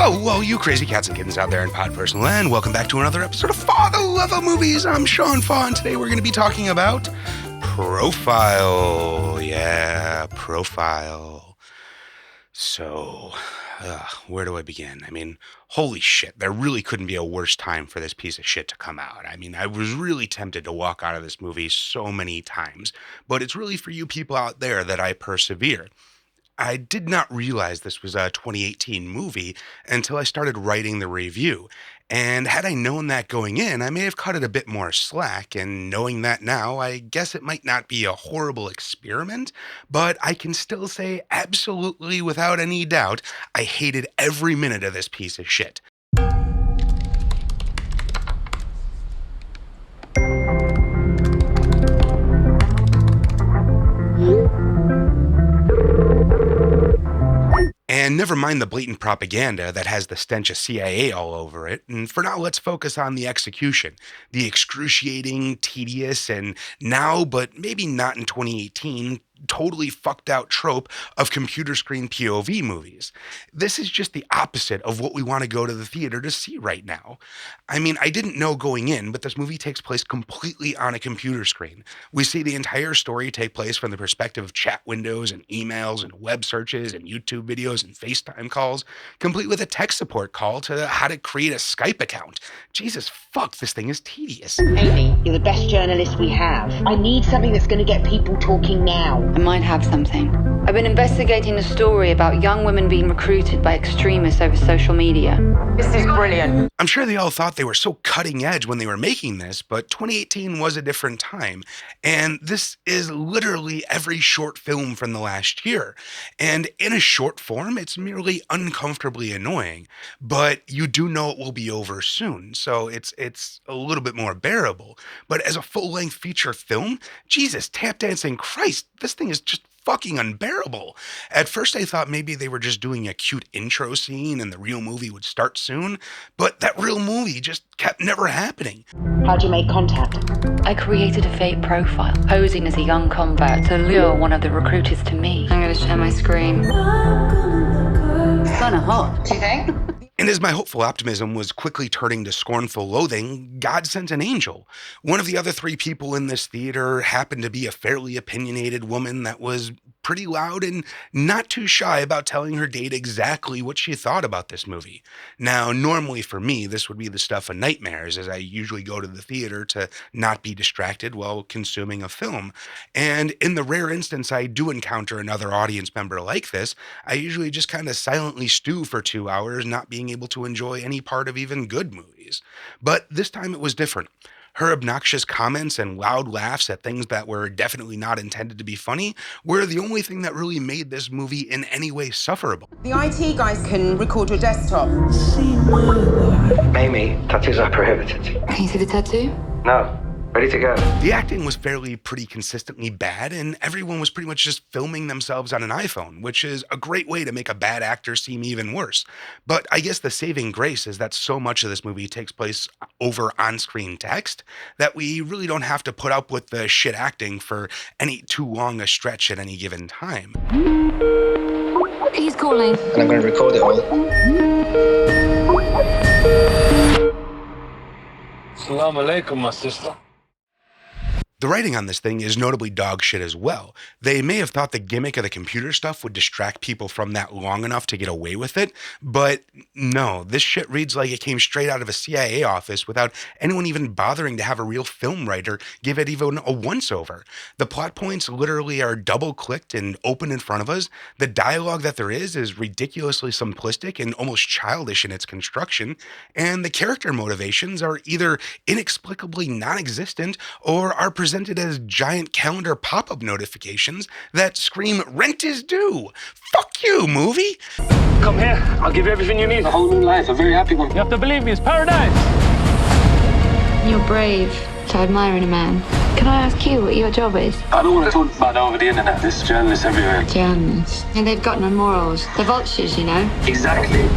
Hello, you crazy cats and kittens out there in pod personal land. Welcome back to another episode of For the Love of Movies. I'm Sean Fawn. Today we're going to be talking about Profile. Yeah, Profile. So, where do I begin? I mean, holy shit, there really couldn't be a worse time for this piece of shit to come out. I mean, I was really tempted to walk out of this movie so many times, but it's really for you people out there that I persevere. I did not realize this was a 2018 movie until I started writing the review. And had I known that going in, I may have cut it a bit more slack. And knowing that now, I guess it might not be a horrible experiment, but I can still say absolutely without any doubt, I hated every minute of this piece of shit. And never mind the blatant propaganda that has the stench of CIA all over it. And for now, let's focus on the execution. The excruciating, tedious, and now, but maybe not in 2018, totally fucked out trope of computer screen POV movies. This is just the opposite of what we want to go to the theater to see right now. I mean, I didn't know going in, but this movie takes place completely on a computer screen. We see the entire story take place from the perspective of chat windows and emails and web searches and YouTube videos and FaceTime calls, complete with a tech support call to how to create a Skype account. Jesus fuck, this thing is tedious. Amy, you're the best journalist we have. I need something that's going to get people talking now. I might have something. I've been investigating a story about young women being recruited by extremists over social media. This is brilliant. I'm sure they all thought they were so cutting edge when they were making this, but 2018 was a different time. And this is literally every short film from the last year. And in a short form, it's merely uncomfortably annoying, but you do know it will be over soon. So it's a little bit more bearable. But as a full-length feature film, Jesus, tap dancing Christ, this thing is just fucking unbearable. At first I thought maybe they were just doing a cute intro scene and the real movie would start soon, but that real movie just kept never happening. How'd you make contact? I created a fake profile, posing as a young convert to lure one of the recruiters to me. I'm going to share my screen. It's kind of hot, do you think? And as my hopeful optimism was quickly turning to scornful loathing, God sent an angel. One of the other three people in this theater happened to be a fairly opinionated woman that was pretty loud and not too shy about telling her date exactly what she thought about this movie. Now, normally for me, this would be the stuff of nightmares, as I usually go to the theater to not be distracted while consuming a film. And in the rare instance I do encounter another audience member like this, I usually just kind of silently stew for 2 hours, not being able to enjoy any part of even good movies. But this time it was different. Her obnoxious comments and loud laughs at things that were definitely not intended to be funny were the only thing that really made this movie in any way sufferable. The IT guys can record your desktop. Amy, tattoos are prohibited. Can you see the tattoo? No. Ready to go. The acting was pretty consistently bad, and everyone was pretty much just filming themselves on an iPhone, which is a great way to make a bad actor seem even worse. But I guess the saving grace is that so much of this movie takes place over on-screen text that we really don't have to put up with the shit acting for any too long a stretch at any given time. He's calling. And I'm going to record it all. Assalamu alaikum, my sister. The writing on this thing is notably dog shit as well. They may have thought the gimmick of the computer stuff would distract people from that long enough to get away with it, but no, this shit reads like it came straight out of a CIA office without anyone even bothering to have a real film writer give it even a once-over. The plot points literally are double-clicked and open in front of us. The dialogue that there is ridiculously simplistic and almost childish in its construction, and the character motivations are either inexplicably non-existent or are presented as giant calendar pop-up notifications that scream rent is due. Fuck you, movie. Come here, I'll give you everything you need. A whole new life, a very happy one. You have to believe me, it's paradise. You're brave to admire in a man. Can I ask you what your job is? I don't want to talk about it over the internet. There's journalists everywhere. Journalists. And they've got no morals. They're vultures, you know. Exactly.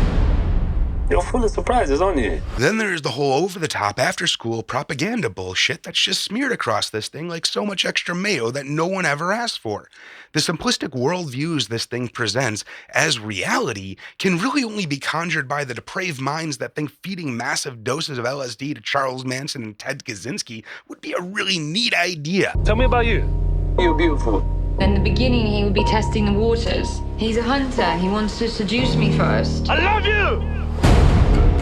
You're full of surprises, aren't you? Then there's the whole over-the-top after-school propaganda bullshit that's just smeared across this thing like so much extra mayo that no one ever asked for. The simplistic worldviews this thing presents as reality can really only be conjured by the depraved minds that think feeding massive doses of LSD to Charles Manson and Ted Kaczynski would be a really neat idea. Tell me about you. You're beautiful. In the beginning, he would be testing the waters. He's a hunter. He wants to seduce me first. I love you!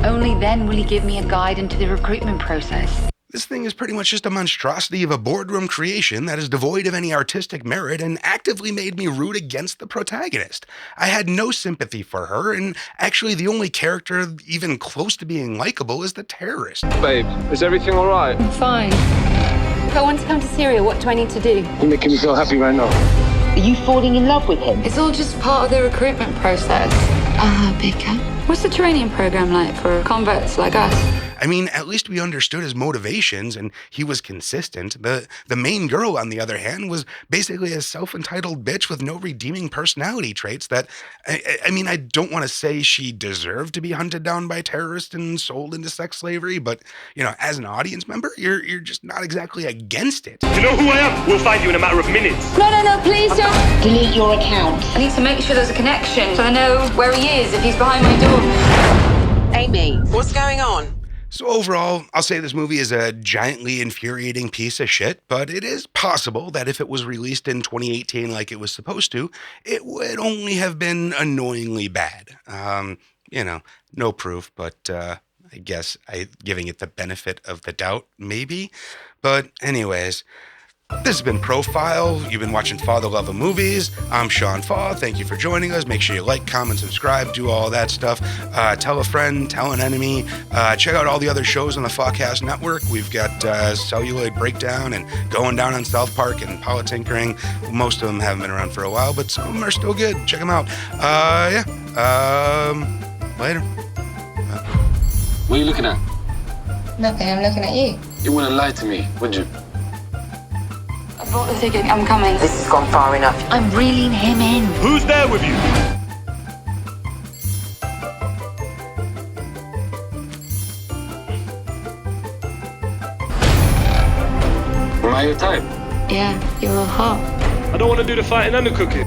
Only then will he give me a guide into the recruitment process. This thing is pretty much just a monstrosity of a boardroom creation that is devoid of any artistic merit and actively made me root against the protagonist. I had no sympathy for her, and actually the only character even close to being likable is the terrorist. Babe, is everything all right? I'm fine. If I want to come to Syria, what do I need to do? You're making me feel happy right now. Are you falling in love with him? It's all just part of the recruitment process. Baker. What's the training program like for converts like us? I mean, at least we understood his motivations, and he was consistent. The main girl, on the other hand, was basically a self-entitled bitch with no redeeming personality traits that, I mean, I don't want to say she deserved to be hunted down by terrorists and sold into sex slavery, but, you know, as an audience member, you're just not exactly against it. You know who I am? We'll find you in a matter of minutes. No, please don't. Delete your account. I need to make sure there's a connection so I know where he is if he's behind my door. Amy, what's going on? So overall, I'll say this movie is a giantly infuriating piece of shit, but it is possible that if it was released in 2018 like it was supposed to, it would only have been annoyingly bad. You know, no proof, but I guess giving it the benefit of the doubt, maybe. But anyways, this has been Profile. You've been watching Father Love of Movies. I'm Sean Faw. Thank you for joining us. Make sure you like, comment, subscribe, do all that stuff. Tell a friend, tell an enemy. Check out all the other shows on the Fawcast Network. We've got Celluloid Breakdown and Going Down on South Park and Politinkering. Most of them haven't been around for a while, but some of them are still good. Check them out. Later. What are you looking at? Nothing, I'm looking at you. You wouldn't lie to me, would you? I bought the ticket, I'm coming. This has gone far enough. I'm reeling him in. Who's there with you? Am I your type? Yeah, you're hot. I don't want to do the fighting and the cooking.